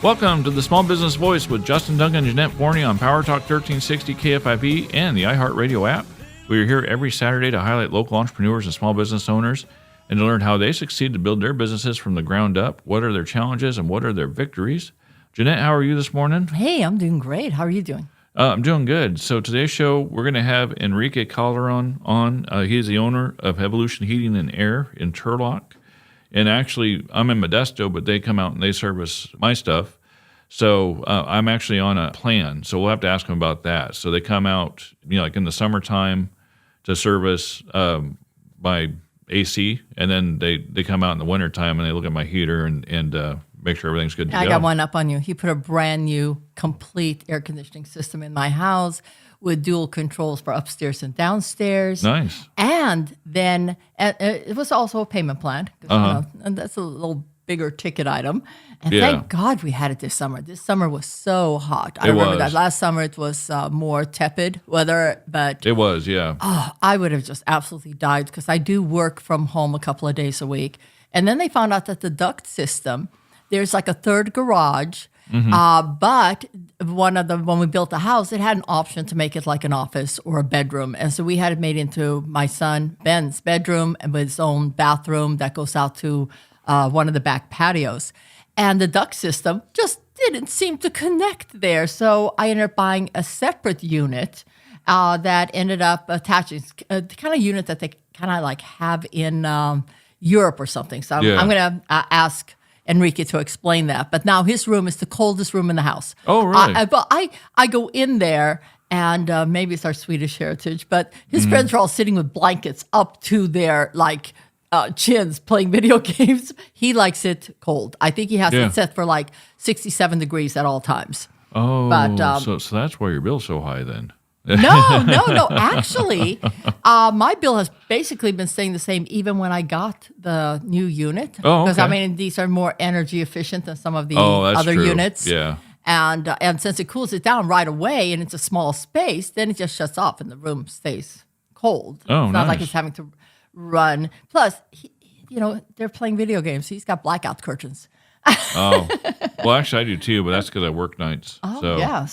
Welcome to the Small Business Voice with Justin Duncan and Jeanette Forney on PowerTalk 1360 KFIV and the iHeartRadio app. We are here every Saturday to highlight local entrepreneurs and small business owners and to learn how they succeed to build their businesses from the ground up. What are their challenges and what are their victories? Jeanette, how are you this morning? Hey, I'm doing great. How are you doing? I'm doing good. So today's show, we're going to have Enrique Calderon on. He is the owner of Evolution Heating and Air in Turlock. And actually, I'm in Modesto, but they come out and they service my stuff. So I'm actually on a plan. So we'll have to ask them about that. So they come out, like in the summertime to service my AC, and then they come out in the wintertime and they look at my heater and make sure everything's good to go. I got one up on you. He put a brand new, complete air conditioning system in my house with dual controls for upstairs and downstairs. Nice. And then it was also a payment plan. And that's a little bigger ticket item. And thank God we had it this summer. This summer was so hot. I remember that last summer it was more tepid weather, but it was, yeah. Oh, I would have just absolutely died because I do work from home a couple of days a week. And then they found out that the duct system, there's like a third garage. But when we built the house, it had an option to make it like an office or a bedroom. And so we had it made into my son Ben's bedroom and with his own bathroom that goes out to one of the back patios. And the duct system just didn't seem to connect there. So I ended up buying a separate unit that ended up attaching, the kind of unit that they kind of like have in Europe or something. So I'm going to ask Enrique to explain that. But now his room is the coldest room in the house. Oh, really? But I go in there, and maybe it's our Swedish heritage, but his friends are all sitting with blankets up to their chins playing video games. He likes it cold. I think he has it set for like 67 degrees at all times. Oh, but, so that's why your bill's so high then. No. Actually, my bill has basically been staying the same even when I got the new unit. Oh, okay. Because these are more energy efficient than some of the other units. Yeah. And since it cools it down right away and it's a small space, then it just shuts off and the room stays cold. Oh, it's not like it's having to run. Plus, they're playing video games. He's got blackout curtains. Oh, well, actually, I do too, but that's because I work nights. Oh, so, yeah.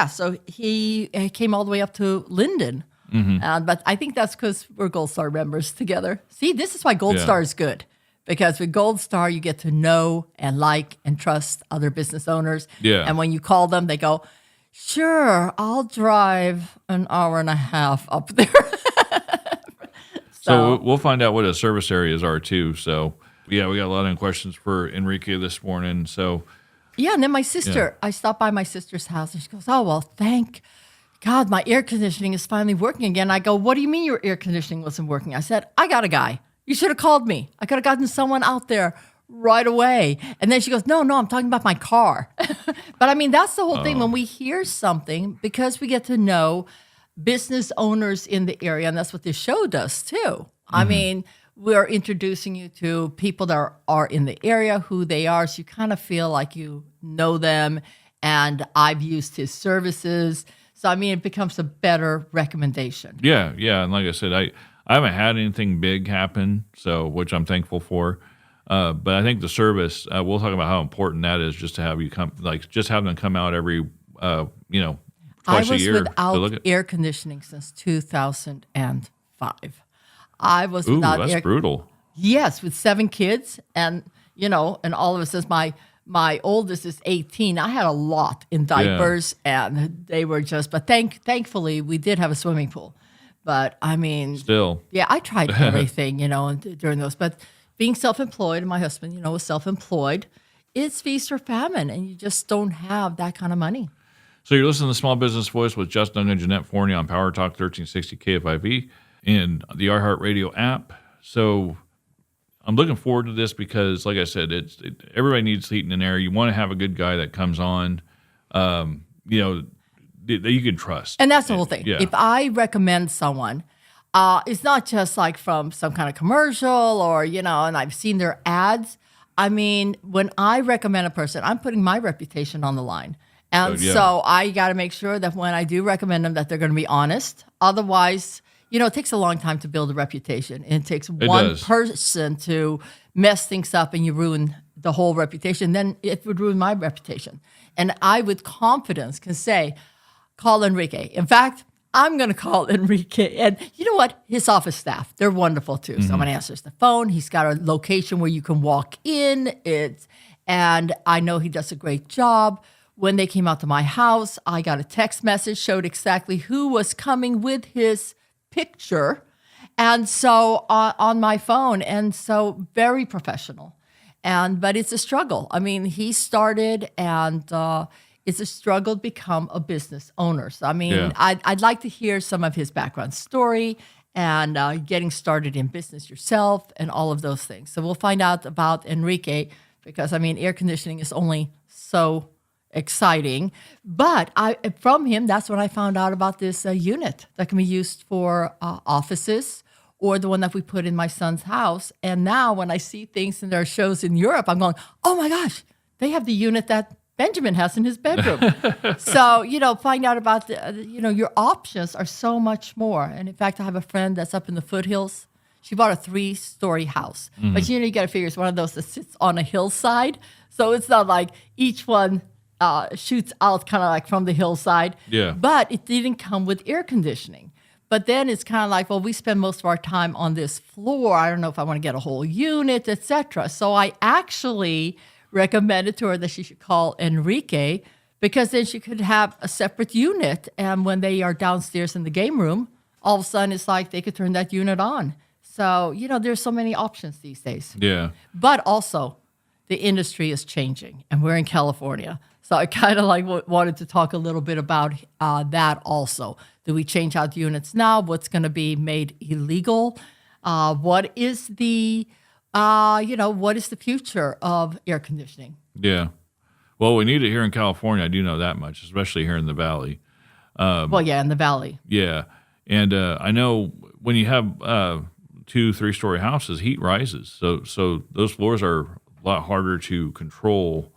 So he came all the way up to Linden. But I think that's because we're Gold Star members together. See, this is why Gold Star is good. Because with Gold Star, you get to know and like and trust other business owners. Yeah. And when you call them, they go, sure, I'll drive an hour and a half up there. So we'll find out what the service areas are too. So, yeah, we got a lot of questions for Enrique this morning. So, yeah, and then my sister, I stopped by my sister's house and she goes, oh, well, thank God, my air conditioning is finally working again. I go, what do you mean your air conditioning wasn't working? I said, I got a guy. You should have called me. I could have gotten someone out there right away. And then she goes, no, I'm talking about my car. But that's the whole thing. When we hear something, because we get to know business owners in the area, and that's what this show does too. We're introducing you to people that are in the area, who they are, so you kind of feel like you know them, and I've used his services. So, it becomes a better recommendation. Yeah, and like I said, I haven't had anything big happen, so which I'm thankful for. But I think the service, we'll talk about how important that is, just to have you come, just have them come out every, twice a year. I was without air conditioning since 2005. I was without that's brutal. Yes, with 7 kids, and and all of us, since my oldest is 18, I had a lot in diapers, and they were just. But thankfully, we did have a swimming pool. But still, yeah, I tried everything, during those. But being self-employed, and my husband, was self-employed, it's feast or famine, and you just don't have that kind of money. So you're listening to Small Business Voice with Justin Duncan and Jeanette Forney on PowerTalk 1360 KFIV and the iHeartRadio app. So I'm looking forward to this because, like I said, everybody needs heating and air. You want to have a good guy that comes on, that you can trust. And that's the whole thing. Yeah. If I recommend someone, it's not just like from some kind of commercial or, and I've seen their ads. When I recommend a person, I'm putting my reputation on the line. And so I got to make sure that when I do recommend them, that they're going to be honest. Otherwise, it takes a long time to build a reputation. And it takes one person to mess things up and you ruin the whole reputation, then it would ruin my reputation. And I, with confidence, can say, call Enrique. In fact, I'm going to call Enrique. And you know what? His office staff, they're wonderful too. Mm-hmm. Someone answers the phone. He's got a location where you can walk in. And I know he does a great job. When they came out to my house, I got a text message, showed exactly who was coming with his picture. And so on my phone. And so very professional. But it's a struggle. I mean, he started and it's a struggle to become a business owner. So, I mean, I'd like to hear some of his background story and getting started in business yourself and all of those things. So we'll find out about Enrique because, I mean, air conditioning is only so exciting. But from him, that's when I found out about this unit that can be used for offices or the one that we put in my son's house. And now when I see things in their shows in Europe, I'm going, oh my gosh, they have the unit that Benjamin has in his bedroom. So, find out about your options are so much more. And in fact, I have a friend that's up in the foothills. She bought a 3-story house. Mm-hmm. But you got to figure it's one of those that sits on a hillside. So it's not like each one shoots out kind of like from the hillside. Yeah. But it didn't come with air conditioning. But then it's kind of like, well, we spend most of our time on this floor. I don't know if I want to get a whole unit, etc. So I actually recommended to her that she should call Enrique because then she could have a separate unit. And when they are downstairs in the game room, all of a sudden it's like they could turn that unit on. So, there's so many options these days. Yeah. But also, the industry is changing, and we're in California. So I kind of wanted to talk a little bit about that also. Do we change out units now? What's going to be made illegal? What is the future of air conditioning? Yeah. Well, we need it here in California. I do know that much, especially here in the Valley. In the Valley. Yeah. And I know when you have 2-3-story houses, heat rises. So those floors are a lot harder to control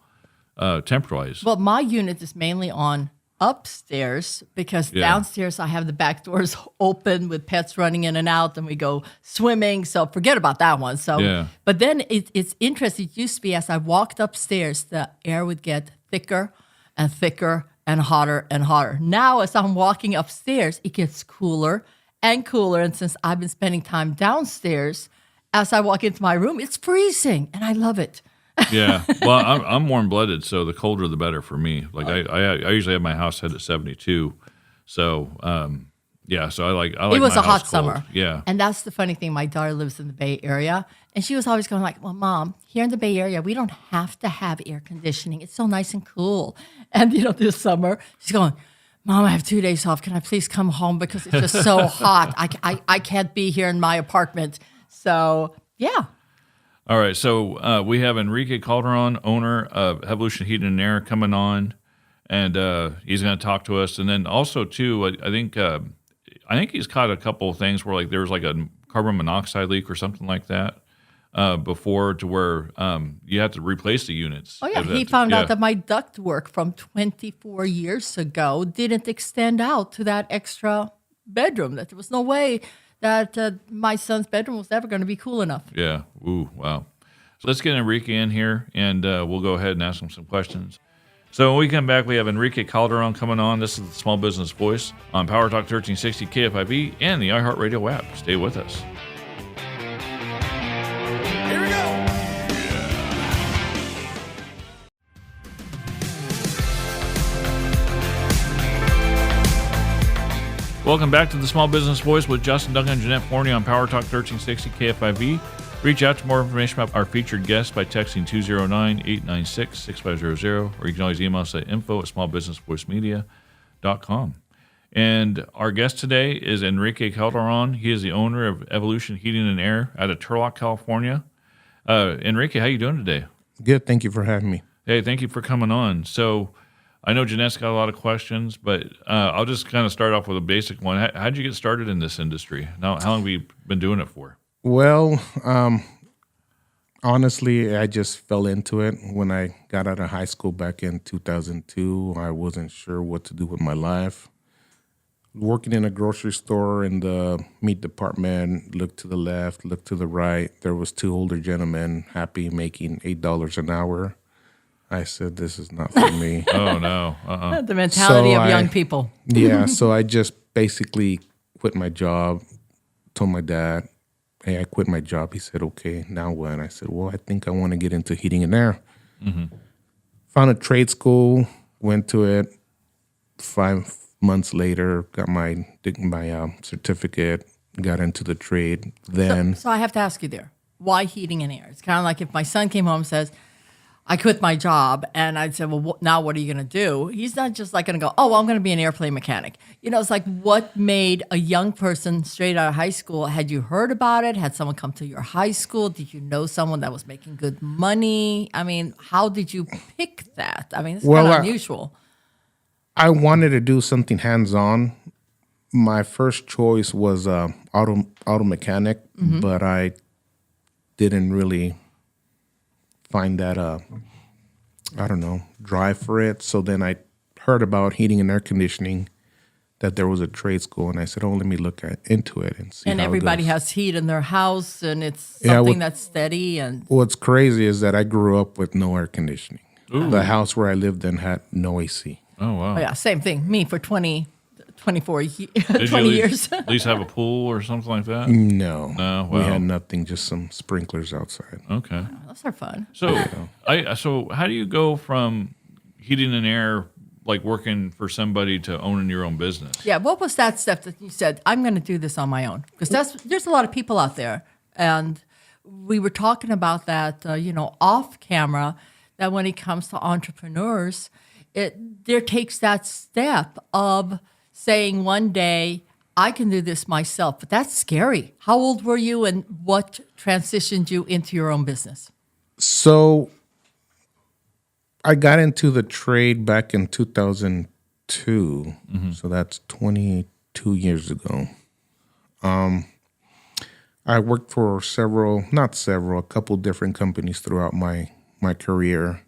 temperature-wise. Well, my unit is mainly on upstairs because downstairs I have the back doors open with pets running in and out, and we go swimming. So forget about that one. So, but then it's interesting. It used to be as I walked upstairs, the air would get thicker and thicker and hotter and hotter. Now, as I'm walking upstairs, it gets cooler and cooler. And since I've been spending time downstairs, as I walk into my room, it's freezing, and I love it. Yeah. Well, I'm warm-blooded, so the colder the better for me. Like I usually have my house set at 72. So, so I like it was my a house hot cold. summer. Yeah. And that's the funny thing. My daughter lives in the Bay Area, and she was always going like, well, Mom, here in the Bay Area, we don't have to have air conditioning. It's so nice and cool. And, this summer, she's going, Mom, I have 2 days off. Can I please come home because it's just so hot. I can't be here in my apartment. So, yeah. All right, so we have Enrique Calderon, owner of Evolution Heating and Air, coming on, and he's going to talk to us. And then also, too, I think he's caught a couple of things where there was a carbon monoxide leak or something like that before, to where you have to replace the units. Oh, yeah, he found out that my ductwork from 24 years ago didn't extend out to that extra bedroom, that there was no way that my son's bedroom was ever going to be cool enough. Yeah. Ooh, wow. So let's get Enrique in here, and we'll go ahead and ask him some questions. So when we come back, we have Enrique Calderon coming on. This is the Small Business Voice on PowerTalk 1360 KFIV and the iHeartRadio app. Stay with us. Here we go. Welcome back to the Small Business Voice with Justin Duncan and Jeanette Forney on PowerTalk 1360 KFIV. Reach out for more information about our featured guests by texting 209-896-6500, or you can always email us at info@smallbusinessvoicemedia.com. And our guest today is Enrique Calderon. He is the owner of Evolution Heating and Air out of Turlock, California. Enrique, how you doing today? Good. Thank you for having me. Hey, thank you for coming on. So I know Jeanette's got a lot of questions, but I'll just kind of start off with a basic one. How did you get started in this industry? How long have you been doing it for? Well, honestly, I just fell into it when I got out of high school back in 2002. I wasn't sure what to do with my life. working in a grocery store in the meat department. Looked to the left, looked to the right. There was two older gentlemen, happy, making $8 an hour. I said, "This is not for me." Oh no. The mentality So of young people. Yeah, so I just basically quit my job. Told my dad, "Hey, I quit my job." He said, "Okay, now what?" I said, "Well, I think I want to get into heating and air." Found a trade school, went to it. 5 months later, got my certificate, got into the trade. Then So I have to ask you there, why heating and air? It's kind of like if my son came home and says, I quit my job, and I'd say, well, now what are you going to do? He's not just like going to go, oh, well, I'm going to be an airplane mechanic. It's like what made a young person straight out of high school? Had you heard about it? Had someone come to your high school? Did you know someone that was making good money? I mean, how did you pick that? I mean, it's kind of unusual. I wanted to do something hands-on. My first choice was auto mechanic, but I didn't really find that drive for it. So then I heard about heating and air conditioning, that there was a trade school, and I said, "Oh, let me look into it and see." And how everybody it goes. has heat in their house, and it's something that's steady. And What's crazy is that I grew up with no air conditioning. The house where I lived in had no AC. Oh wow. oh yeah, same thing. Me for 20 Did 20 you years. at least have a pool or something like that? No, No, we wow. had nothing, just some sprinklers outside. Okay. Those are fun. So so how do you go from heating and air, like working for somebody, to owning your own business? Yeah, what was that step that you said, I'm going to do this on my own? Because there's a lot of people out there. And we were talking about that, off camera, that when it comes to entrepreneurs, there takes that step of saying one day, I can do this myself. But that's scary. How old were you, and what transitioned you into your own business? So I got into the trade back in 2002. So that's 22 years ago. I worked for a couple different companies throughout my career.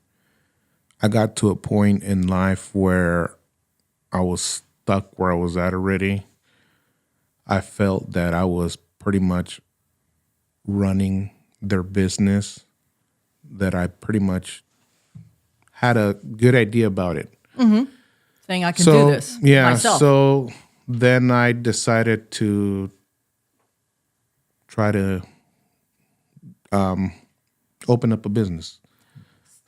I got to a point in life where I was stuck where I was at already. I felt that I was pretty much running their business, that I pretty much had a good idea about it. Saying I can do this myself. So then I decided to try to open up a business.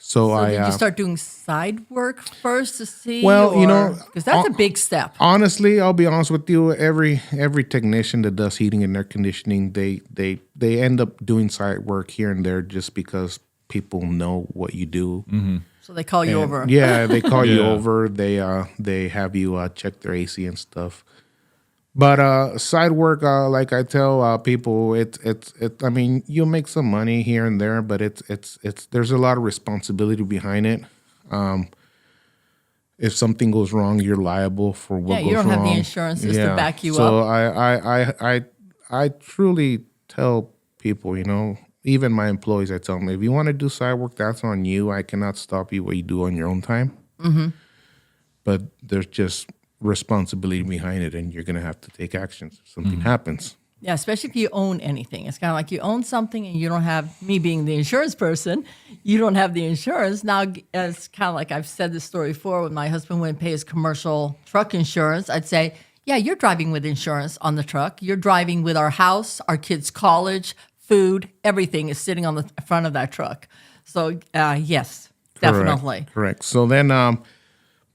So did you start doing side work first to see? Well, because that's a big step. Honestly, I'll be honest with you. Every technician that does heating and air conditioning, they end up doing side work here and there just because people know what you do. So they call you over. Yeah, they call you Yeah. over. They have you check their AC and stuff. But side work, like I tell people, it's. I mean, you make some money here and there, but it's. There's a lot of responsibility behind it. If something goes wrong, you're liable for what goes wrong. You don't have the insurances to back you so up. I truly tell people, even my employees, I tell them, if you want to do side work, that's on you. I cannot stop you what you do on your own time. But there's just responsibility behind it, and you're going to have to take actions if something happens. Yeah, especially if you own anything. It's kind of like you own something and you don't have, me being the insurance person, you don't have the insurance. Now, it's kind of like I've said this story before, when my husband wouldn't pay his commercial truck insurance, I'd say, yeah, you're driving with insurance on the truck. You're driving with our house, our kids' college, food, everything is sitting on the front of that truck. So, yes, definitely. Correct. So then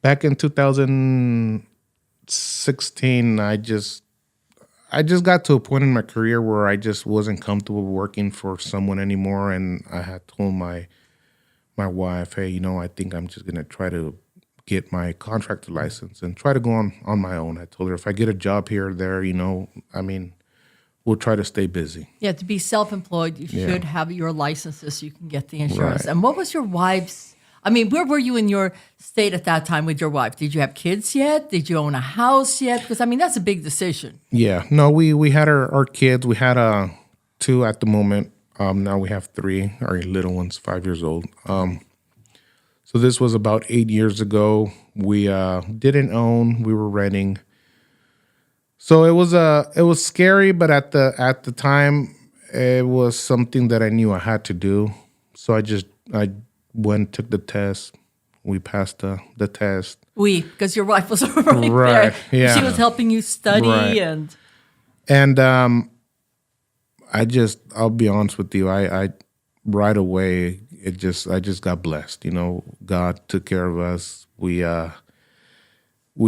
back in 2016, I just got to a point in my career where I just wasn't comfortable working for someone anymore, and I had told my wife, hey, I think I'm just gonna try to get my contractor license and try to go on my own. I told her, if I get a job here or there, we'll try to stay busy. Yeah, to be self-employed, you should have your licenses so you can get the insurance. Right. And what was your wife's, where were you in your state at that time with your wife? Did you have kids yet? Did you own a house yet? Because, that's a big decision. Yeah. No, we had our kids. We had 2 at the moment. Now we have 3. Our little one's 5 years old. So this was about 8 years ago. We didn't own. We were renting. So it was scary, but at the time, it was something that I knew I had to do. So I went, took the test. We passed the test. Because your wife was right Right, there. yeah. She was helping you study Right. And I'll be honest with you, I right away I just got blessed. God took care of us. We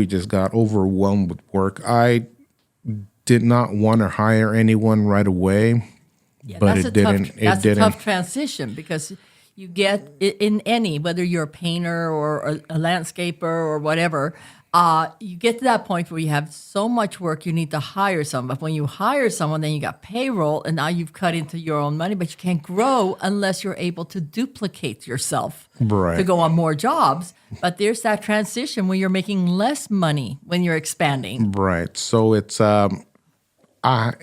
just got overwhelmed with work. I did not want to hire anyone right away, but it didn't. That's a tough transition because you get in any, whether you're a painter or a landscaper or whatever, you get to that point where you have so much work you need to hire someone. But when you hire someone, then you got payroll, and now you've cut into your own money, but you can't grow unless you're able to duplicate yourself Right. to go on more jobs. But there's that transition where you're making less money when you're expanding. Right. So it's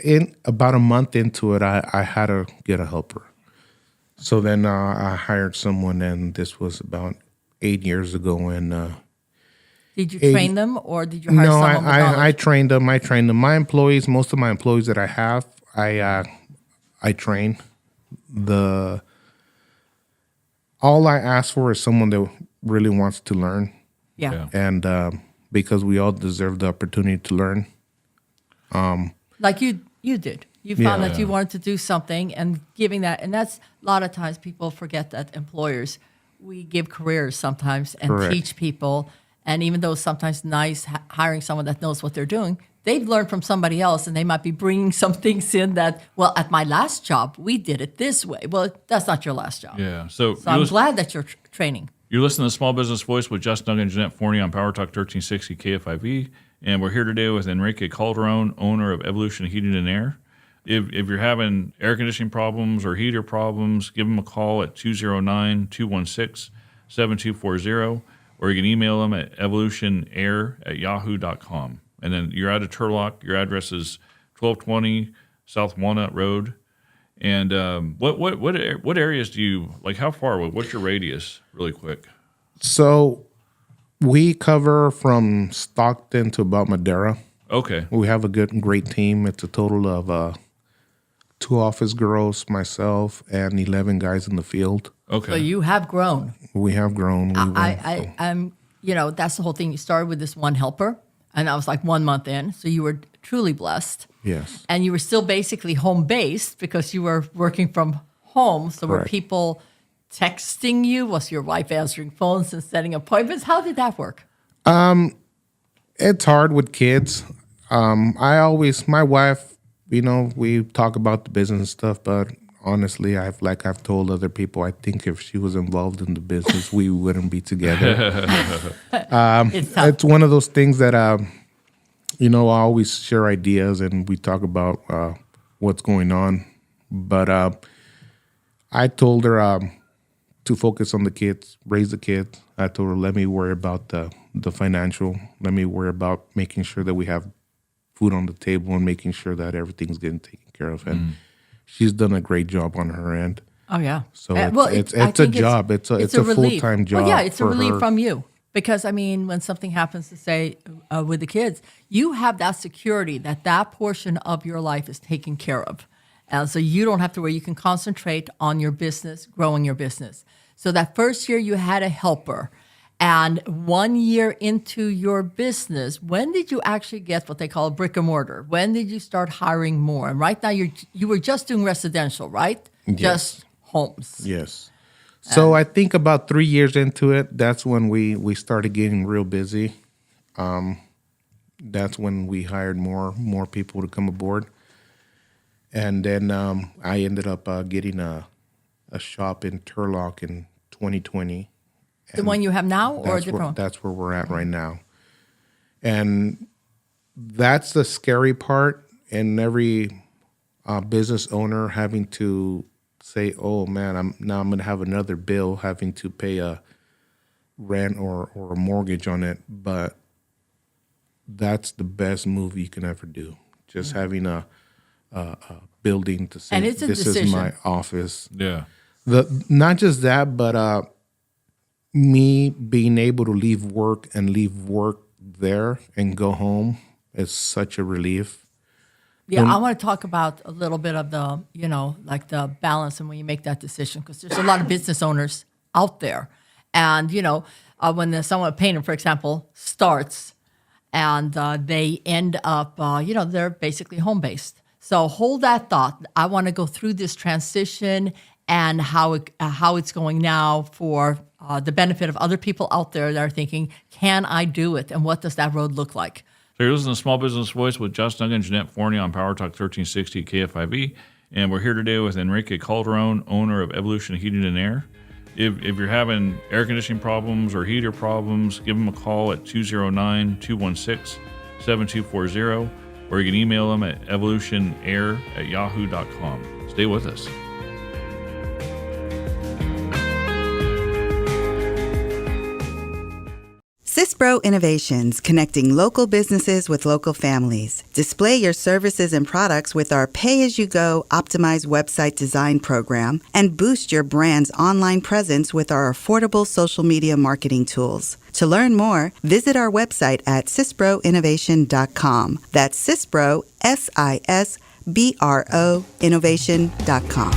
in about a month into it, I had to get a helper. So then I hired someone, and this was about 8 years ago. And Did you train them, or did you hire no, someone with knowledge? I trained them. I trained them. My employees, most of my employees that I have, I train. All I ask for is someone that really wants to learn, Yeah. and because we all deserve the opportunity to learn. Like you did. You found that you wanted to do something and giving that. And that's a lot of times people forget that employers, we give careers sometimes and Correct. teach people. And even though it's sometimes nice hiring someone that knows what they're doing, they've learned from somebody else and they might be bringing some things in that, well, at my last job, we did it this way. Well, that's not your last job. Yeah. So I'm glad that you're training. You're listening to Small Business Voice with Justin Duggan and Jeanette Forney on PowerTalk 1360 KFIV. And we're here today with Enrique Calderon, owner of Evolution Heating and Air. If you're having air conditioning problems or heater problems, give them a call at 209-216-7240, or you can email them at evolutionair@yahoo.com. And then you're out of Turlock. Your address is 1220 South Walnut Road. And what areas do you, like how far, what's your radius really quick? So we cover from Stockton to about Madera. Okay. We have a great team. It's a total of 2 office girls, myself, and 11 guys in the field. Okay. So you have grown. We have grown. I'm, that's the whole thing. You started with this one helper, and I was like 1 month in. So you were truly blessed. Yes. And you were still basically home based because you were working from home. So were Correct. people texting you? Was your wife answering phones and setting appointments? How did that work? It's hard with kids. My wife, we talk about the business and stuff, but honestly, I've told other people, I think if she was involved in the business, we wouldn't be together. It's tough. It's one of those things that, I always share ideas and we talk about what's going on. But I told her to focus on the kids, raise the kids. I told her, let me worry about the financial. Let me worry about making sure that we have food on the table and making sure that everything's getting taken care of. And she's done a great job on her end. Oh, yeah. So it's a job. It's a relief. full-time job. Well, yeah, it's a for relief her. from you. Because, when something happens to say with the kids, you have that security that portion of your life is taken care of. And so you don't have to worry. You can concentrate on your business, growing your business. So that first year you had a helper. And 1 year into your business, when did you actually get what they call a brick and mortar? When did you start hiring more? And right now you were just doing residential, right? Yes. Just homes. Yes. So I think about 3 years into it, that's when we started getting real busy. That's when we hired more people to come aboard. And then I ended up getting a shop in Turlock in 2020. The one you have now or a different one? That's where we're at right now. And that's the scary part. And every business owner having to say, oh, man, I'm going to have another bill having to pay a rent or a mortgage on it. But that's the best move you can ever do. Just having a building to say, And it's a this decision. is my office. Yeah. Not just that, but me being able to leave work there and go home is such a relief. Yeah, I want to talk about a little bit of the, like the balance and when you make that decision, because there's a lot of business owners out there. And, when someone painter, for example, starts and they end up, they're basically home-based. So hold that thought. I want to go through this transition and how it's going now for the benefit of other people out there that are thinking, can I do it? And what does that road look like? So you're listening to Small Business Voice with Justin Duncan and Jeanette Forney on PowerTalk 1360 KFIV. And we're here today with Enrique Calderon, owner of Evolution Heating and Air. If you're having air conditioning problems or heater problems, give them a call at 209-216-7240, or you can email them at evolutionair@yahoo.com. Stay with us. CISPRO Innovations, connecting local businesses with local families. Display your services and products with our pay-as-you-go optimized website design program and boost your brand's online presence with our affordable social media marketing tools. To learn more, visit our website at CISPROinnovation.com. That's CISPRO, SISBRO, innovation.com.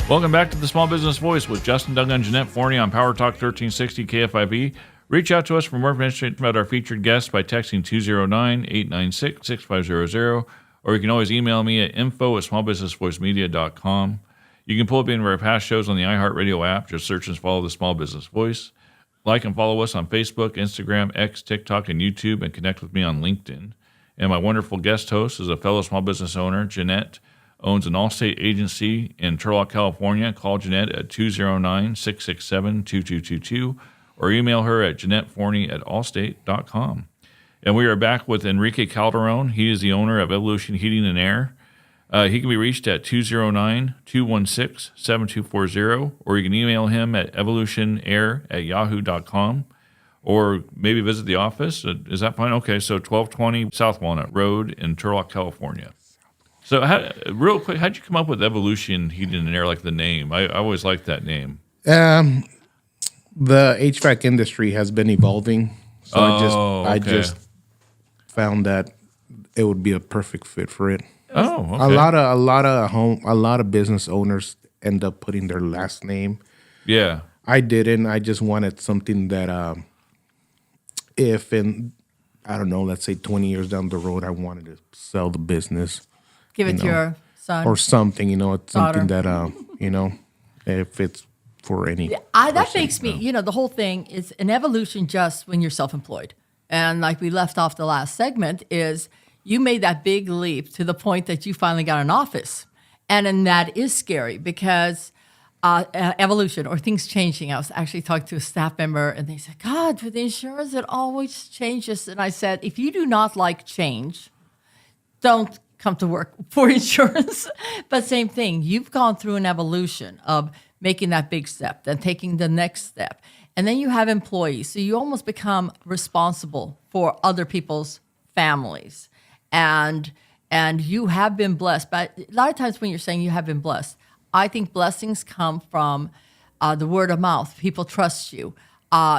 Welcome back to the Small Business Voice with Justin Duncan and Jeanette Forney on PowerTalk 1360 KFIV. Reach out to us for more information about our featured guests by texting 209-896-6500, or you can always email me at info@smallbusinessvoicemedia.com. You can pull up any of our past shows on the iHeartRadio app. Just search and follow the Small Business Voice. Like and follow us on Facebook, Instagram, X, TikTok, and YouTube, and connect with me on LinkedIn. And my wonderful guest host is a fellow small business owner, Jeanette, owns an Allstate agency in Turlock, California. Call Jeanette at 209-667-2222 or email her at JeanetteForney@allstate.com. And we are back with Enrique Calderon. He is the owner of Evolution Heating and Air. He can be reached at 209-216-7240, or you can email him at evolutionair@yahoo.com, or maybe visit the office. Is that fine? Okay, so 1220 South Walnut Road in Turlock, California. So, real quick, how'd you come up with Evolution Heating and Air, like the name? I always liked that name. The HVAC industry has been evolving, so I just found that it would be a perfect fit for it. Oh, okay. A lot of business owners end up putting their last name. Yeah, I didn't. I just wanted something that, if in, I don't know, let's say 20 years down the road, I wanted to sell the business. Give it to your son. Or something, it's something daughter. that, if it's for any. Yeah, that makes me, the whole thing is an evolution just when you're self-employed. And like we left off the last segment is you made that big leap to the point that you finally got an office. And that is scary because evolution or things changing. I was actually talking to a staff member and they said, God, with insurance, it always changes. And I said, if you do not like change, don't come to work for insurance. But same thing, you've gone through an evolution of making that big step, then taking the next step. And then you have employees. So you almost become responsible for other people's families. And you have been blessed. But a lot of times when you're saying you have been blessed, I think blessings come from the word of mouth. People trust you.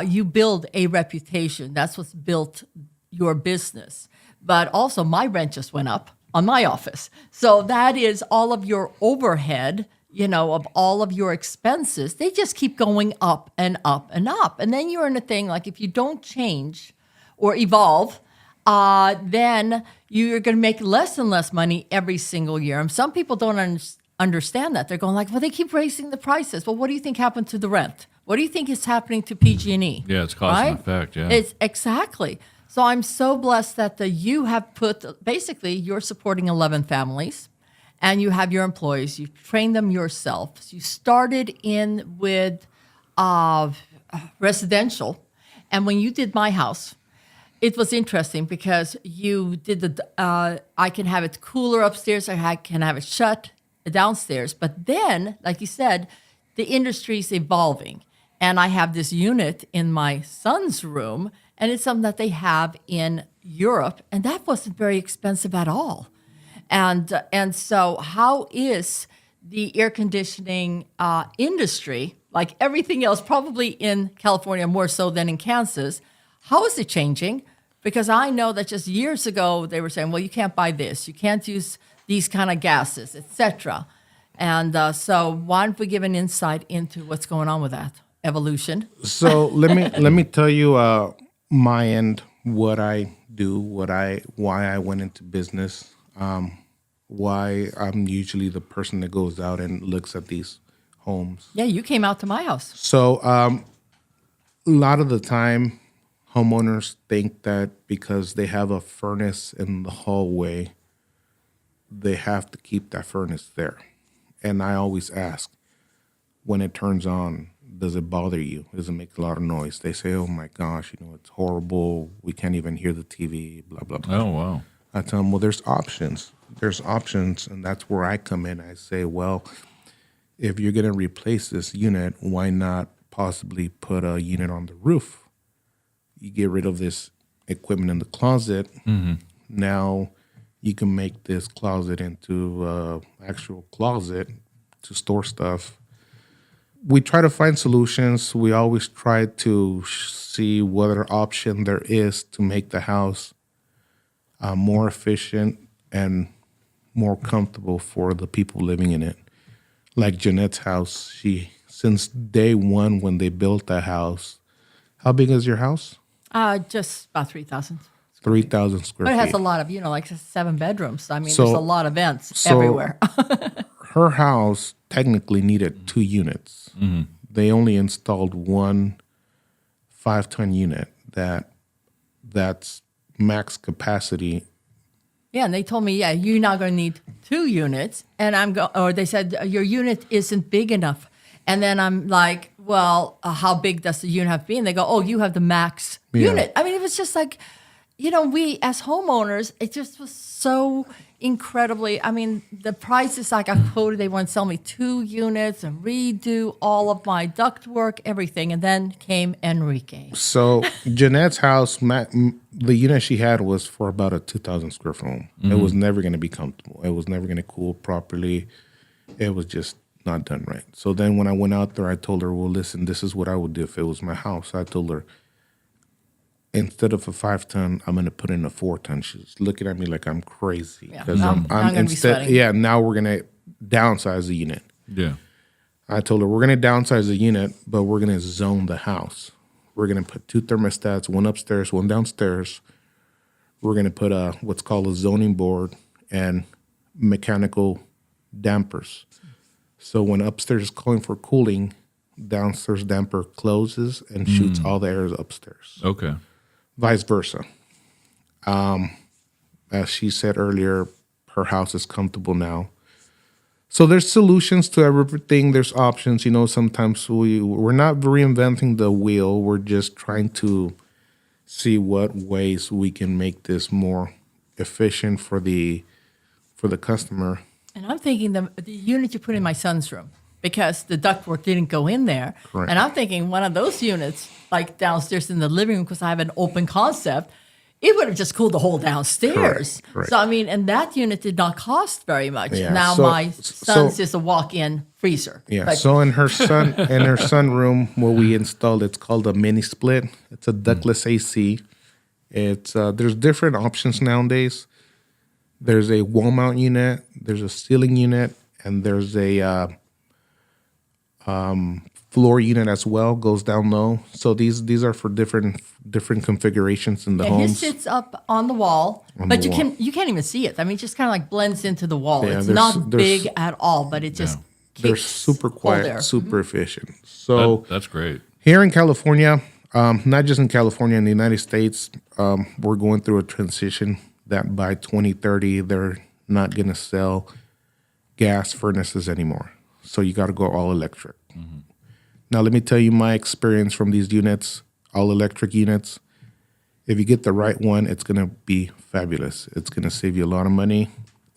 You build a reputation. That's what's built your business. But also my rent just went up on my office. So that is all of your overhead, of all of your expenses. They just keep going up and up and up. And then you're in a thing like if you don't change or evolve, then you're going to make less and less money every single year. And some people don't understand that. They're going like, well, they keep raising the prices. Well, what do you think happened to the rent? What do you think is happening to PG&E? Yeah, it's cause and effect, yeah. It's exactly. So I'm so blessed that you have basically you're supporting 11 families and you have your employees. You train them yourself. So you started in with residential. And when you did my house, it was interesting because you did I can have it cooler upstairs. I can have it shut downstairs. But then, like you said, the industry is evolving. And I have this unit in my son's room, and it's something that they have in Europe, and that wasn't very expensive at all. And so how is the air conditioning industry like everything else, probably in California more so than in Kansas. How is it changing? Because I know that just years ago they were saying, well, you can't buy this, you can't use these kind of gases, etc. And so why don't we give an insight into what's going on with that evolution? So let me tell you my end, what I do, why I went into business, why I'm usually the person that goes out and looks at these homes. Yeah, you came out to my house. So a lot of the time, homeowners think that because they have a furnace in the hallway, they have to keep that furnace there. And I always ask, when it turns on, does it bother you? Does it make a lot of noise? They say, oh my gosh, it's horrible. We can't even hear the TV, blah, blah, blah. Oh, wow. I tell them, well, there's options. There's options, and that's where I come in. I say, well, if you're going to replace this unit, why not possibly put a unit on the roof? You get rid of this equipment in the closet. Mm-hmm. Now you can make this closet into an actual closet to store stuff. We try to find solutions. We always try to see what other option there is to make the house more efficient and more comfortable for the people living in it. Like Jeanette's house, since day one when they built the house, how big is your house? Just about 3,000. 3,000 square But it feet. has a lot of, like 7 bedrooms. I mean, So- there's a lot of vents everywhere. Her house technically needed 2 units. Mm-hmm. They only installed one 5-ton unit that's max capacity. Yeah, and they told me, you're not going to need 2 units. And or they said, your unit isn't big enough. And then I'm like, well, how big does the unit have to be? And they go, oh, you have the max unit. I mean, it was just like, we as homeowners, it just was so incredibly, the prices like I quoted, they want to sell me 2 units and redo all of my ductwork, everything. And then came Enrique. So Jeanette's house, the unit she had was for about a 2,000 square foot home. Mm-hmm. It was never going to be comfortable. It was never going to cool properly. It was just not done right. So then when I went out there, I told her, well, listen, this is what I would do if it was my house. I told her, instead of a 5-ton, I'm going to put in a 4-ton. She's looking at me like I'm crazy. Because I'm going to be sweating. Now we're going to downsize the unit. Yeah. I told her, we're going to downsize the unit, but we're going to zone the house. We're going to put 2 thermostats, one upstairs, one downstairs. We're going to put what's called a zoning board and mechanical dampers. So when upstairs is calling for cooling, downstairs damper closes and shoots all the air upstairs. Okay. Vice versa. As she said earlier, her house is comfortable now. So there's solutions to everything. There's options. Sometimes we're not reinventing the wheel. We're just trying to see what ways we can make this more efficient for the customer. And I'm thinking the unit you put in my son's room, because the ductwork didn't go in there. Correct. And I'm thinking one of those units, like downstairs in the living room, because I have an open concept, it would have just cooled the whole downstairs. Correct. So, and that unit did not cost very much. Yeah. Now my son's is a walk-in freezer. Yeah. But So in her son room, where we installed, it's called a mini split. It's a ductless AC. It's there's different options nowadays. There's a wall mount unit, there's a ceiling unit, and there's a floor unit as well, goes down low. So these are for different configurations in the homes. His sits up on the wall, but you can't even see it. It just kind of like blends into the wall. Yeah, it's there's- not big at all, but it just They're kicks super cold air. quiet, super efficient. So That's great. here in California, not just in California, in the United States, we're going through a transition that by 2030, they're not going to sell gas furnaces anymore. So you got to go all electric. Mm-hmm. Now, let me tell you my experience from these units, all electric units. If you get the right one, it's going to be fabulous. It's going to save you a lot of money.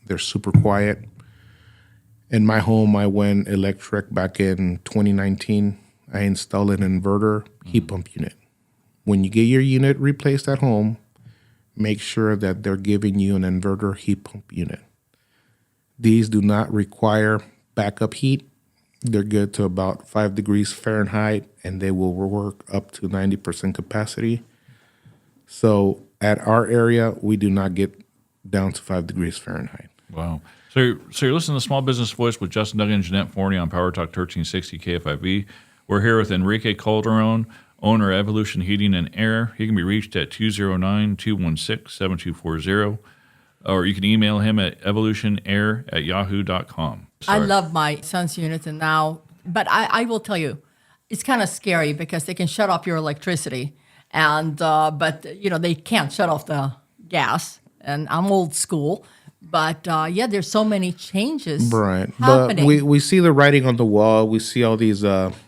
They're super quiet. In my home, I went electric back in 2019. I installed an inverter heat pump unit. When you get your unit replaced at home, make sure that they're giving you an inverter heat pump unit. These do not require backup heat. They're good to about 5 degrees Fahrenheit, and they will work up to 90% capacity. So at our area, we do not get down to 5 degrees Fahrenheit. Wow. So you're listening to Small Business Voice with Justin Duggan and Jeanette Forney on PowerTalk 1360 KFIV. We're here with Enrique Calderon, owner of Evolution Heating and Air. He can be reached at 209-216-7240, or you can email him at evolutionair@yahoo.com. I love my son's unit but I will tell you, it's kind of scary because they can shut off your electricity, but they can't shut off the gas. And I'm old school, but there's so many changes Right, happening. but we see the writing on the wall. We see all these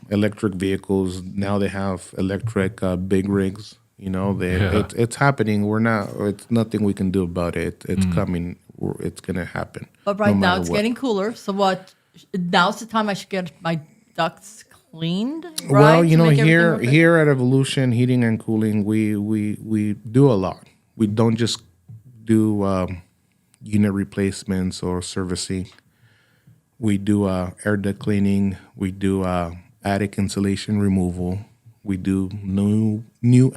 electric vehicles now. They have electric big rigs. It's happening. It's nothing we can do about it. It's coming. It's going to happen. But right now it's getting cooler. So now's the time I should get my ducts cleaned, right? Well, here at Evolution Heating and Cooling, we do a lot. We don't just do unit replacements or servicing. We do air duct cleaning. We do attic insulation removal. We do new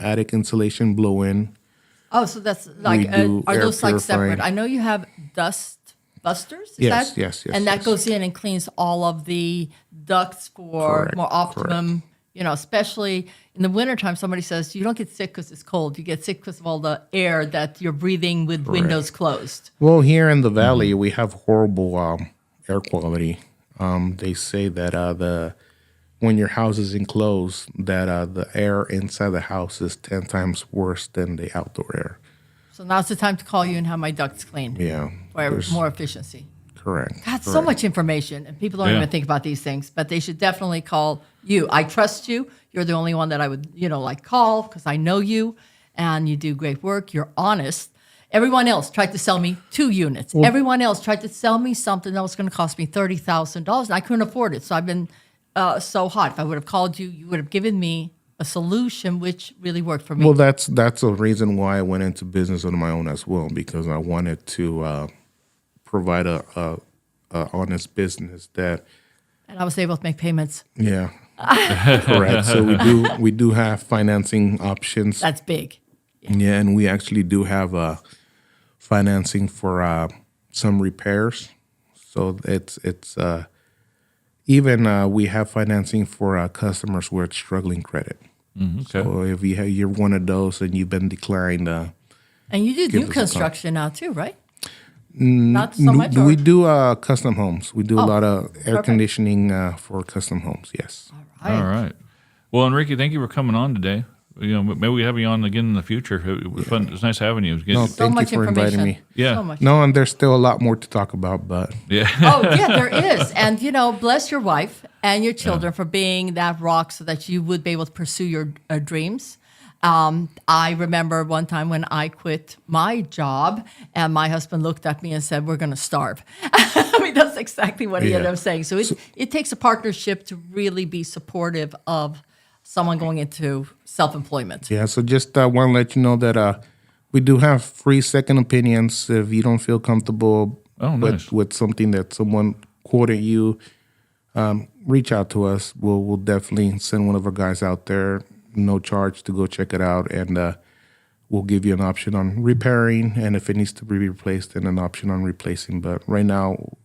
attic insulation blow-in. Oh, so that's like, are those like separate? purifying. I know you have dust busters. Yes. And that goes in and cleans all of the ducts for Correct, more optimum, especially in the wintertime. Somebody says you don't get sick because it's cold. You get sick because of all the air that you're breathing with windows closed. Well, here in the valley, we have horrible air quality. They say that when your house is enclosed, that the air inside the house is 10 times worse than the outdoor air. So now's the time to call you and have my ducts cleaned. Yeah. For more efficiency. Correct. God, so much information, and people don't even think about these things, but they should definitely call you. I trust you. You're the only one that I would, call because I know you, and you do great work. You're honest. Everyone else tried to sell me 2 units. Everyone else tried to sell me something that was going to cost me $30,000, and I couldn't afford it. So I've been so hot. If I would have called you, you would have given me a solution, which really worked for me. Well, that's a reason why I went into business on my own as well, because I wanted to provide a honest business that. And I was able to make payments. Yeah, correct. So we do have financing options. That's big. Yeah, and we actually do have financing for some repairs. So it's even we have financing for customers with struggling credit. Okay. So if you're one of those and you've been declined, and you do new us a construction now too, right? Not so much. we do custom homes. We do a lot of air conditioning for custom homes. Yes. All right. Well, Enrique, thank you for coming on today. Maybe we have you on again in the future. It was fun. It's nice having you. No, So thank you much for inviting me. Yeah. So much. No, and there's still a lot more to talk about, but Yeah. There is. And, bless your wife and your children for being that rock so that you would be able to pursue your dreams. I remember one time when I quit my job and my husband looked at me and said, "We're going to starve." I mean, that's exactly what he ended up saying. So it takes a partnership to really be supportive of someone going into self-employment. yeah. So just want to let you know that we do have free second opinions if you don't feel comfortable with something that someone quoted you. Reach out to us. We'll definitely send one of our guys out there. No charge to go check it out, and we'll give you an option on repairing, and if it needs to be replaced, then an option on replacing. But right now,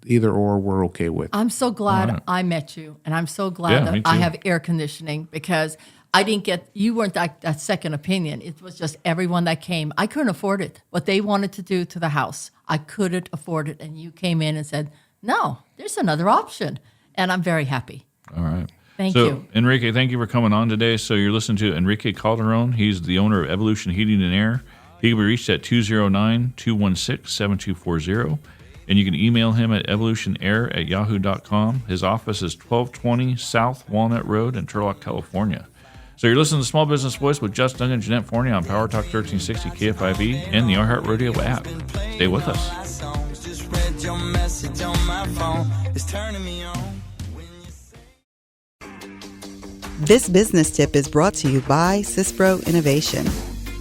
either or we're okay with. I'm so glad I met you, and I'm so glad me that I too. have air conditioning because you weren't that second opinion. It was just everyone that came. I couldn't afford it. What they wanted to do to the house, I couldn't afford it, and you came in and said, "No, there's another option," and I'm very happy. All right. Thank So, you. Enrique, thank you for coming on today. So you're listening to Enrique Calderon. He's the owner of Evolution Heating and Air. He can be reached at 209-216-7240. And you can email him at evolutionair@yahoo.com. His office is 1220 South Walnut Road in Turlock, California. So you're listening to Small Business Voice with Justin Duggan and Jeanette Forney on PowerTalk 1360 KFIV and the iHeartRadio app. Stay with us. Just read your message on my phone. It's turning me on. This business tip is brought to you by Cispro Innovation.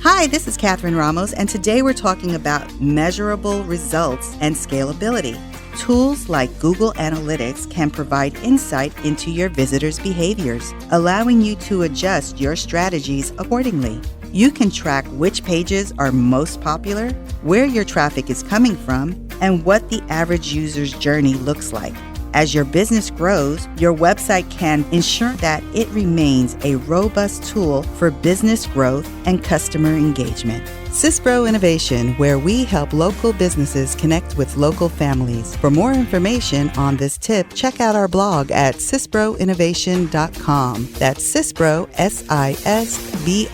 Hi, this is Catherine Ramos, and today we're talking about measurable results and scalability. Tools like Google Analytics can provide insight into your visitors' behaviors, allowing you to adjust your strategies accordingly. You can track which pages are most popular, where your traffic is coming from, and what the average user's journey looks like. As your business grows, your website can ensure that it remains a robust tool for business growth and customer engagement. CISPRO Innovation, where we help local businesses connect with local families. For more information on this tip, check out our blog at CISPROinnovation.com. That's CISPRO, SISBRO,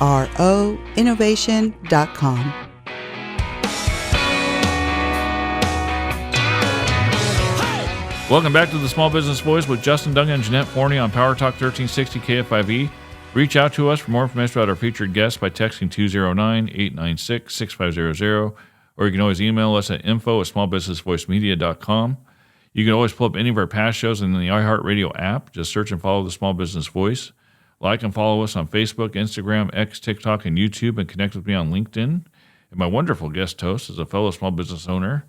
innovation.com. Welcome back to the Small Business Voice with Justin Duncan and Jeanette Forney on PowerTalk 1360 KFIV. Reach out to us for more information about our featured guests by texting 209-896-6500, or you can always email us at info@smallbusinessvoicemedia.com. You can always pull up any of our past shows in the iHeartRadio app. Just search and follow the Small Business Voice. Like and follow us on Facebook, Instagram, X, TikTok, and YouTube, and connect with me on LinkedIn. And my wonderful guest host is a fellow small business owner.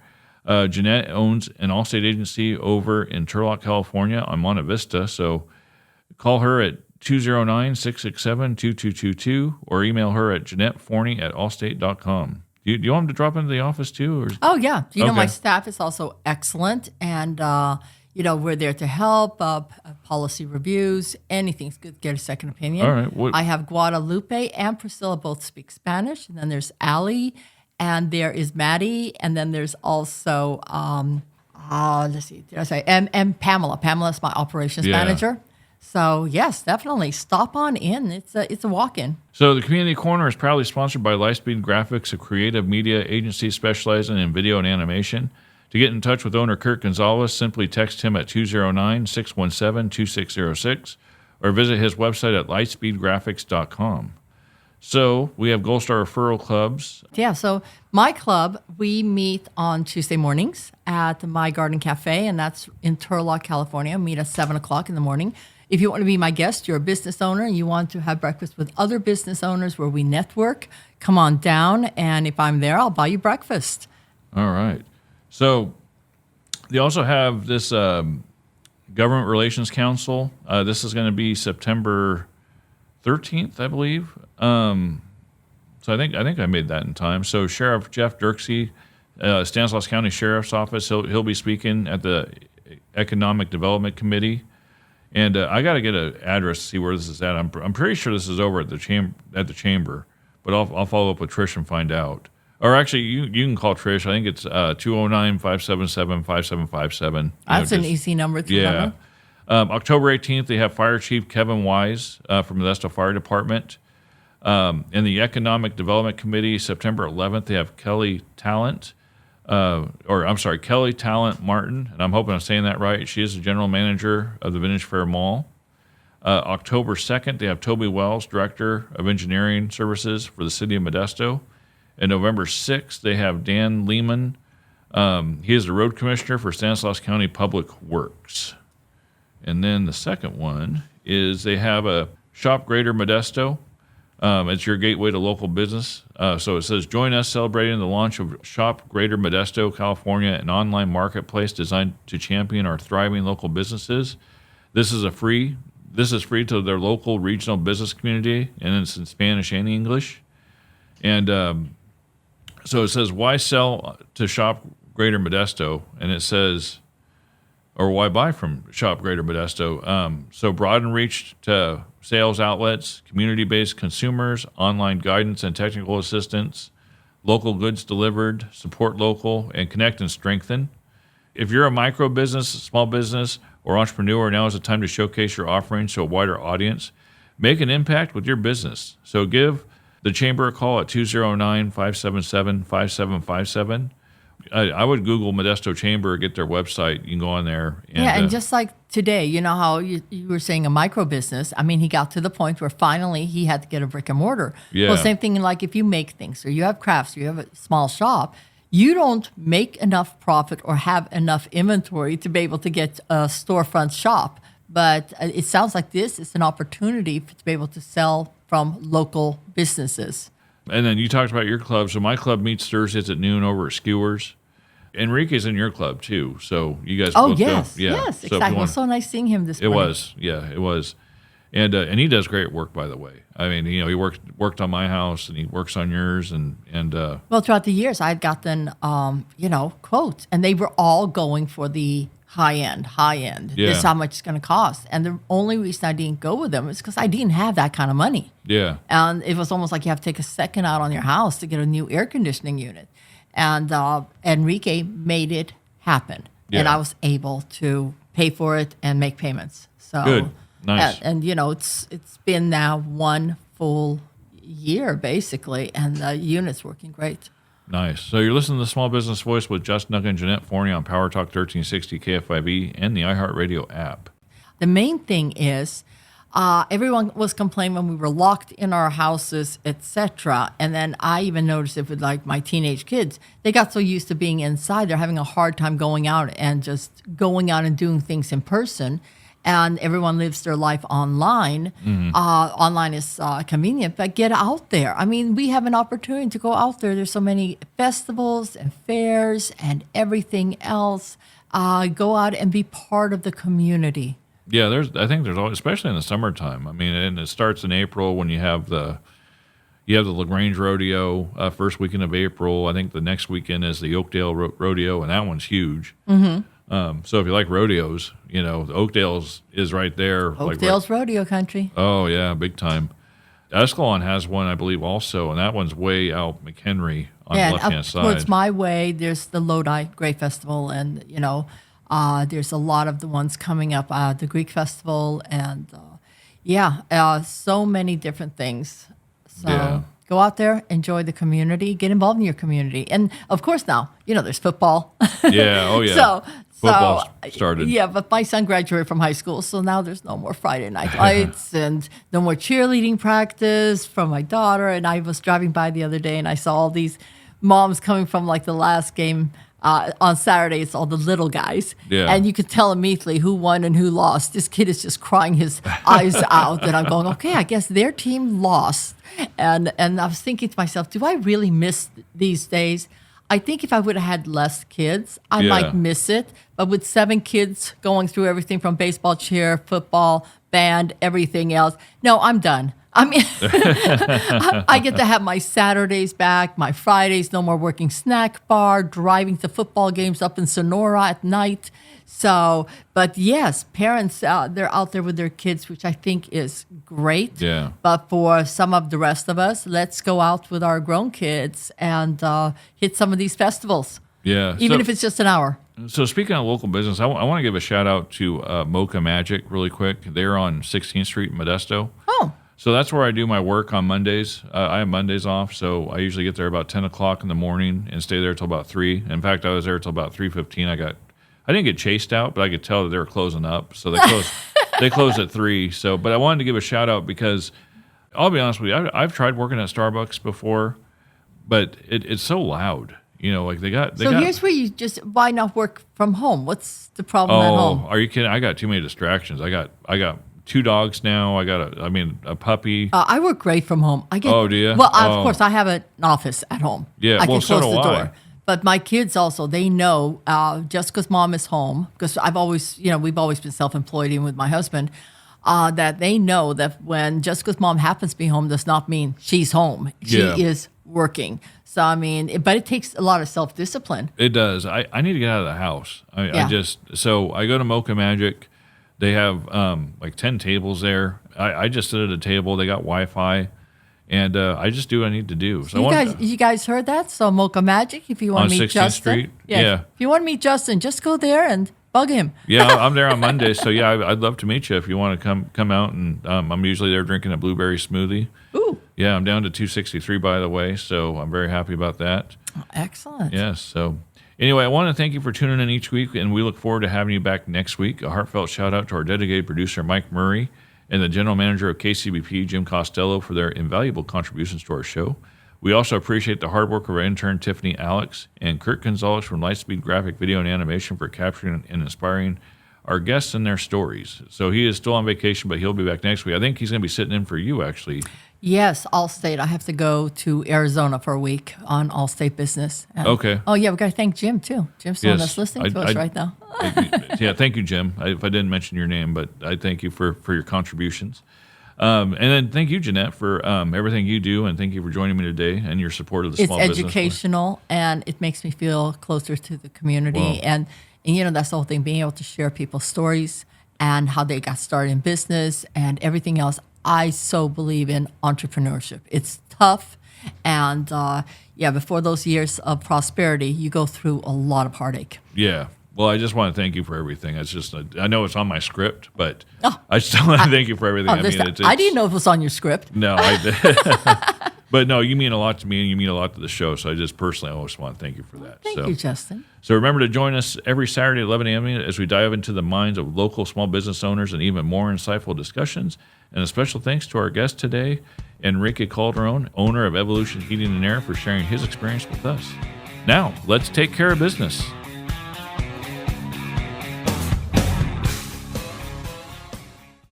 Jeanette owns an Allstate agency over in Turlock, California on Monte Vista. So call her at 209-667-2222 or email her at JeanetteForney@allstate.com. Do you want them to drop into the office too? Or? Oh, yeah. You know, Okay. my staff is also excellent. And, we're there to help, policy reviews, anything's good to get a second opinion. All right. I have Guadalupe and Priscilla both speak Spanish. And then there's Allie. And there is Maddie, and then there's also, let's see, did I say, and Pamela. Pamela's my operations manager. So, yes, definitely stop on in. It's a walk-in. So the Community Corner is proudly sponsored by Lightspeed Graphics, a creative media agency specializing in video and animation. To get in touch with owner Kurt Gonzalez, simply text him at 209-617-2606 or visit his website at lightspeedgraphics.com. So we have Gold Star referral clubs. Yeah, so my club, we meet on Tuesday mornings at My Garden Cafe, and that's in Turlock, California. Meet at 7 o'clock in the morning. If you want to be my guest, you're a business owner, and you want to have breakfast with other business owners where we network, come on down, and if I'm there, I'll buy you breakfast. All right. So they also have this Government Relations Council. This is going to be September 13th, I believe. So I think I made that in time. So Sheriff Jeff Dirksey, Stanislaus County Sheriff's Office, he'll be speaking at the Economic Development Committee, and I got to get an address to see where this is at. I'm pretty sure this is over at the chamber, but I'll follow up with Trish and find out. Or actually, you can call Trish. I think it's 209-577-5757. That's an easy number to remember. October 18th, they have Fire Chief Kevin Wise from the Modesto Fire Department. In the Economic Development Committee, September 11th, they have Kelly Talent Martin, and I'm hoping I'm saying that right. She is the general manager of the Vintage Fair Mall. October 2nd, they have Toby Wells, Director of Engineering Services for the City of Modesto. And November 6th, they have Dan Lehman. He is the Road Commissioner for Stanislaus County Public Works. And then the second one is they have a Shop Greater Modesto. It's your gateway to local business. So it says, join us celebrating the launch of Shop Greater Modesto, California, an online marketplace designed to champion our thriving local businesses. This is free to their local regional business community, and it's in Spanish and English. And so it says, why sell to Shop Greater Modesto? And it says, or why buy from Shop Greater Modesto? So broaden reach to sales outlets, community-based consumers, online guidance and technical assistance, local goods delivered, support local, and connect and strengthen. If you're a micro business, small business, or entrepreneur, now is the time to showcase your offerings to a wider audience. Make an impact with your business. So give the Chamber a call at 209-577-5757. I would Google Modesto Chamber, get their website. You can go on there. And just like today, you know how you were saying a micro business. I mean, he got to the point where finally he had to get a brick and mortar. Yeah. Well, same thing like if you make things or you have crafts or you have a small shop, you don't make enough profit or have enough inventory to be able to get a storefront shop. But it sounds like this is an opportunity to be able to sell from local businesses. And then you talked about your club. So my club meets Thursdays at noon over at Skewers. Enrique's in your club too, so you guys Oh, both yes. go. Yeah. Yes, So if you exactly. It want- was so nice seeing him this It morning. was, yeah, it was, and he does great work, by the way. I mean, he worked on my house, and he works on yours, and Well, throughout the years, I had gotten, quotes, and they were all going for the high end. Yeah. This is how much it's going to cost. And the only reason I didn't go with them is because I didn't have that kind of money. yeah, And it was almost like you have to take a second out on your house to get a new air conditioning unit. And Enrique made it happen. And Yeah. I was able to pay for it and make payments. So Good. Nice. And it's been now 1 full year basically, and the unit's working great. nice. So you're listening to the Small Business Voice with Just Nuck and Jeanette Forney on PowerTalk 1360 KFIV and the iHeartRadio app. The main thing is everyone was complaining when we were locked in our houses, etc. And then I even noticed it with like my teenage kids. They got so used to being inside, they're having a hard time going out and doing things in person. And everyone lives their life online. Online is convenient, but get out there. I mean, we have an opportunity to go out there. There's so many festivals and fairs and everything else. Go out and be part of the community. Yeah, I think there's always, especially in the summertime. I mean, and it starts in April when you have the LaGrange Rodeo first weekend of April. I think the next weekend is the Oakdale Rodeo, and that one's huge. Mm-hmm. So if you like rodeos, the Oakdale's is right there. Oakdale's rodeo country. Oh yeah, big time. Escalon has one, I believe, also, and that one's way out McHenry on the left-hand side. Towards my way, there's the Lodi Great Festival, and there's a lot of the ones coming up, the Greek Festival, and so many different things. So Yeah. go out there, enjoy the community, get involved in your community, and of course now there's football. Yeah, oh yeah. Football's started. Yeah, but my son graduated from high school, so now there's no more Friday night lights and no more cheerleading practice from my daughter. And I was driving by the other day, and I saw all these moms coming from like the last game on Saturday. It's all the little guys, Yeah. and you could tell immediately who won and who lost. This kid is just crying his eyes out, and I'm going, okay, I guess their team lost. And I was thinking to myself, do I really miss these days? I think if I would have had less kids, I might miss it. But with 7 kids going through everything from baseball, cheer, football, band, everything else, no, I'm done. I mean, I get to have my Saturdays back, my Fridays, no more working snack bar, driving to football games up in Sonora at night. So, but yes, parents, they're out there with their kids, which I think is great. Yeah. But for some of the rest of us, let's go out with our grown kids and hit some of these festivals, Yeah. even if it's just an hour. So speaking of local business, I want to give a shout out to Mocha Magic really quick. They're on 16th Street in Modesto. Oh, So that's where I do my work on Mondays. I have Mondays off, so I usually get there about 10 o'clock in the morning and stay there till about 3. In fact, I was there till about 3:15. I didn't get chased out, but I could tell that they were closing up. So they closed at 3. So, but I wanted to give a shout out because I'll be honest with you, I've tried working at Starbucks before, but it's so loud. Like they got. here's where why not work from home? What's the problem at home? Are you kidding? I got too many distractions. I got 2 dogs now. I got a puppy. I work great from home. Oh, do you? Well, of course, I have an office at home. Yeah, I well, can so close do the I. door. But my kids also, they know just because mom is home, because I've always, we've always been self-employed even with my husband, that they know that when just because mom happens to be home does not mean she's home. She Yeah. is working. So, I mean, but it takes a lot of self-discipline. It does. I need to get out of the house. Yeah. So I go to Mocha Magic. They have like 10 tables there. I just sit at a table. They got Wi-Fi, and I just do what I need to do. So You guys heard that? So Mocha Magic, if you want On to meet 16th Justin. Street? Yeah. If you want to meet Justin, just go there and bug him. Yeah, I'm there on Monday. So yeah, I'd love to meet you if you want to come out. And I'm usually there drinking a blueberry smoothie. Ooh, Yeah, I'm down to 263 by the way. So I'm very happy about that. excellent. Yes. So anyway, I want to thank you for tuning in each week, and we look forward to having you back next week. A heartfelt shout out to our dedicated producer, Mike Murray, and the general manager of KCBP, Jim Costello, for their invaluable contributions to our show. We also appreciate the hard work of our intern, Tiffany Alex, and Kurt Gonzalez from Lightspeed Graphic Video and Animation for capturing and inspiring our guests and their stories. So he is still on vacation, but he'll be back next week. I think he's going to be sitting in for you, actually. Yes, Allstate. I have to go to Arizona for a week on Allstate business. And, Okay. Oh, yeah, we got to thank Jim, too. Jim's the one that's listening to us right now. Yeah, thank you, Jim. If I didn't mention your name, but I thank you for your contributions. And then thank you, Jeanette, for everything you do, and thank you for joining me today and your support of the small business. It's educational, and it makes me feel closer to the community. Wow. And, that's the whole thing, being able to share people's stories and how they got started in business and everything else. I so believe in entrepreneurship. It's tough. And, before those years of prosperity, you go through a lot of heartache. Yeah. Well, I just want to thank you for everything. It's just, I know it's on my script, but I still want to thank you for everything. I didn't know it was on your script. No, but no, you mean a lot to me, and you mean a lot to the show. So I just personally always want to thank you for that. Thank you, Justin. So remember to join us every Saturday at 11 a.m. as we dive into the minds of local small business owners and even more insightful discussions. And a special thanks to our guest today, Enrique Calderon, owner of Evolution Heating and Air, for sharing his experience with us. Now, let's take care of business.